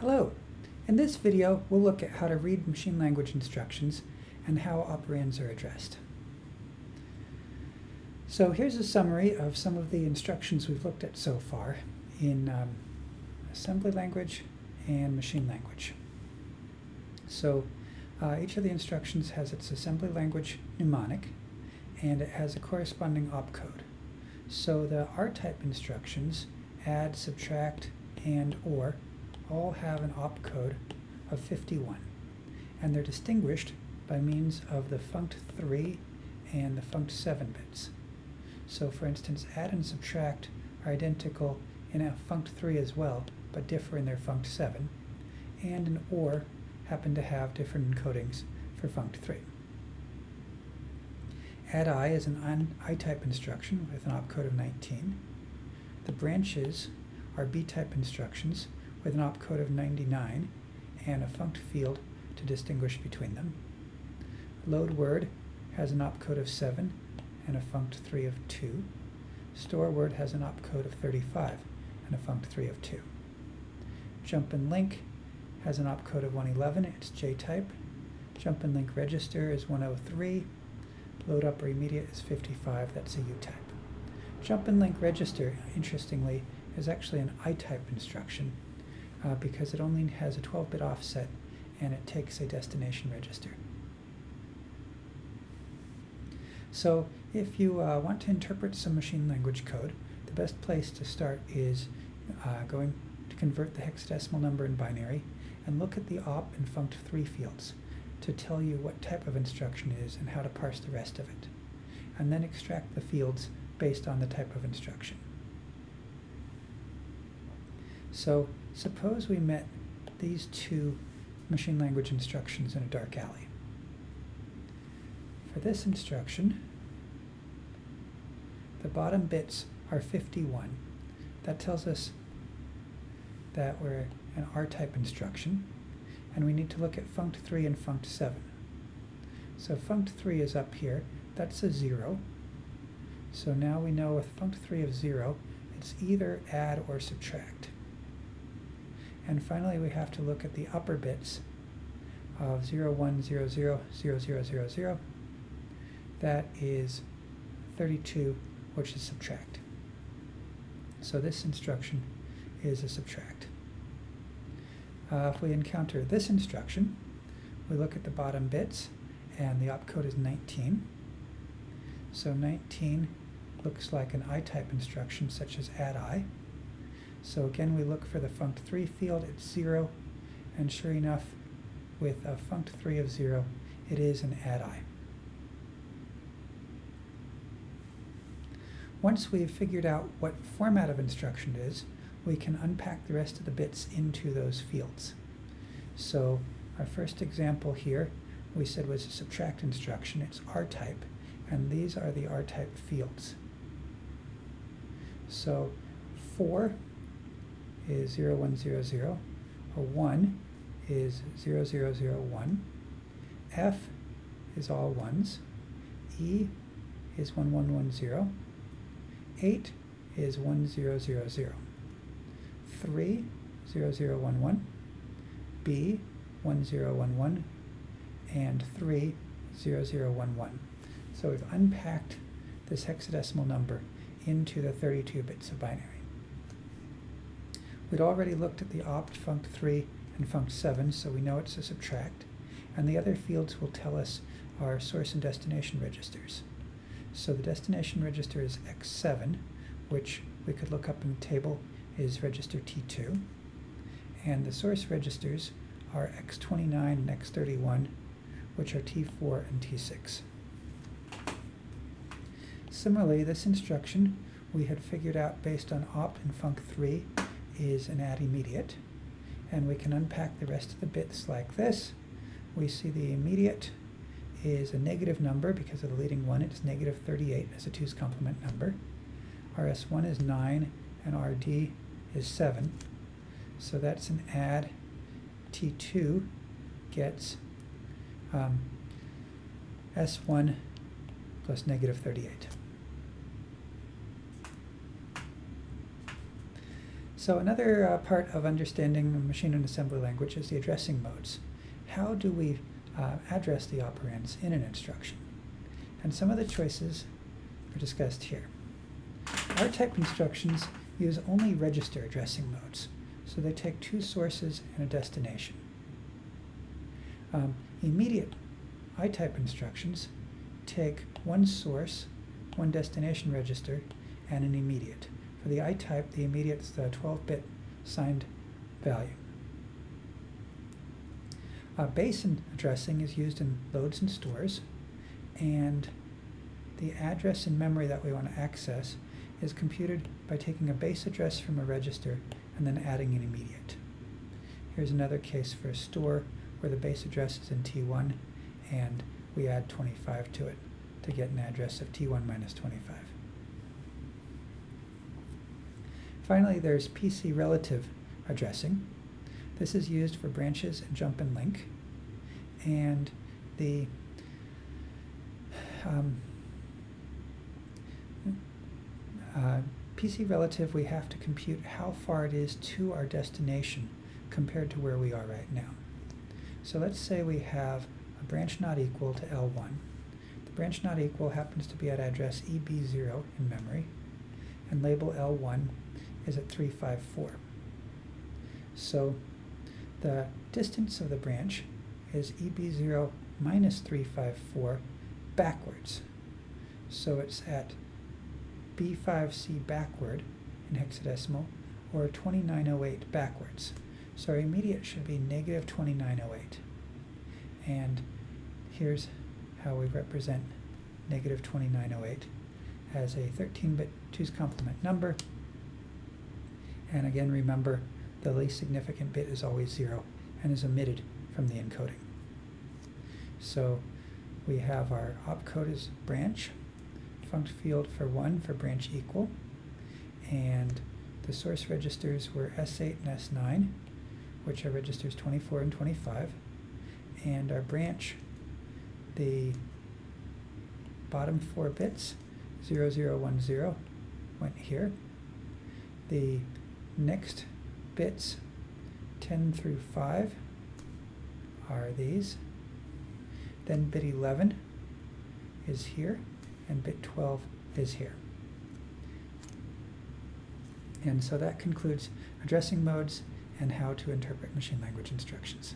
Hello! In this video, we'll look at how to read machine language instructions and how operands are addressed. So here's a summary of some of the instructions we've looked at so far in assembly language and machine language. So each of the instructions has its assembly language mnemonic, and it has a corresponding opcode. So the R-type instructions, add, subtract, and or, all have an opcode of 51, and they're distinguished by means of the funct3 and the funct7 bits. So for instance, add and subtract are identical in a funct3 as well, but differ in their funct7, and an or happen to have different encodings for funct3. Add I is an I-type instruction with an opcode of 19. The branches are B-type instructions with an opcode of 99 and a funct field to distinguish between them. Load word has an opcode of 7 and a funct3 of 2. Store word has an opcode of 35 and a funct3 of 2. Jump and link has an opcode of 111, it's J-type. Jump and link register is 103. Load upper immediate is 55, that's a U-type. Jump and link register, interestingly, is actually an I-type instruction because it only has a 12-bit offset and it takes a destination register. So if you want to interpret some machine language code, the best place to start is going to convert the hexadecimal number in binary and look at the op and funct3 fields to tell you what type of instruction it is and how to parse the rest of it, and then extract the fields based on the type of instruction. So suppose we met these two machine language instructions in a dark alley. For this instruction, the bottom bits are 51. That tells us that we're an R-type instruction, and we need to look at funct3 and funct7. So funct3 is up here, that's a 0. So now we know with funct3 of 0, it's either add or subtract. And finally we have to look at the upper bits of 0, 1, 0, 0, 0, 0, 0, 0. That is 32, which is subtract. So this instruction is a subtract. If we encounter this instruction, we look at the bottom bits, and the opcode is 19. So 19 looks like an I-type instruction, such as add I. So again, we look for the funct3 field, it's 0, and sure enough, with a funct3 of 0, it is an add I. Once we've figured out what format of instruction it is, we can unpack the rest of the bits into those fields. So our first example here we said was a subtract instruction. It's R-type, and these are the R-type fields. So 4 is 0, 1, 0, 0. A 1 is 0, 0, 0, 1. F is all 1s. E is 1, 1, 1, 0. 8 is 1, 0, 0, 0. 3, 0, 0, 1, 1, B, 1, 0, 1, 1, and 3, 0, 0, 1, 1. So we've unpacked this hexadecimal number into the 32 bits of binary. We'd already looked at the opt, funct3, and funct7, so we know it's a subtract, and the other fields will tell us our source and destination registers. So the destination register is X7, which we could look up in the table is register T2, and the source registers are X29 and X31, which are T4 and T6. Similarly, this instruction we had figured out based on opt and funct3 is an add immediate, and we can unpack the rest of the bits like this. We see the immediate is a negative number because of the leading one. It's negative 38 as a 2's complement number. RS1 is 9 and RD is 7. So that's an add. T2 gets S1 plus negative 38. So another part of understanding machine and assembly language is the addressing modes. How do we address the operands in an instruction? And some of the choices are discussed here. R-type instructions use only register addressing modes, so they take two sources and a destination. Immediate I-type instructions take one source, one destination register, and an immediate. For the I-type, the immediate is the 12-bit signed value. Base addressing is used in loads and stores, and the address in memory that we want to access is computed by taking a base address from a register and then adding an immediate. Here's another case for a store where the base address is in T1 and we add 25 to it to get an address of T1 minus 25. Finally, there's PC relative addressing. This is used for branches and jump and link, and the PC relative, we have to compute how far it is to our destination compared to where we are right now. So let's say we have a branch not equal to L1. The branch not equal happens to be at address EB0 in memory, and label L1 is at 354. So the distance of the branch is EB0 minus 354 backwards. So it's at B5C backward in hexadecimal, or 2908 backwards. So our immediate should be negative 2908. And here's how we represent negative 2908 as a 13-bit 2's complement number. And again, remember, the least significant bit is always 0 and is omitted from the encoding. So we have our opcode is branch, funct field for 1 for branch equal, and the source registers were S8 and S9, which are registers 24 and 25, and our branch, the bottom 4 bits, 0010, went here. The next bits, 10 through 5, are these. Then bit 11 is here, and bit 12 is here. And so that concludes addressing modes and how to interpret machine language instructions.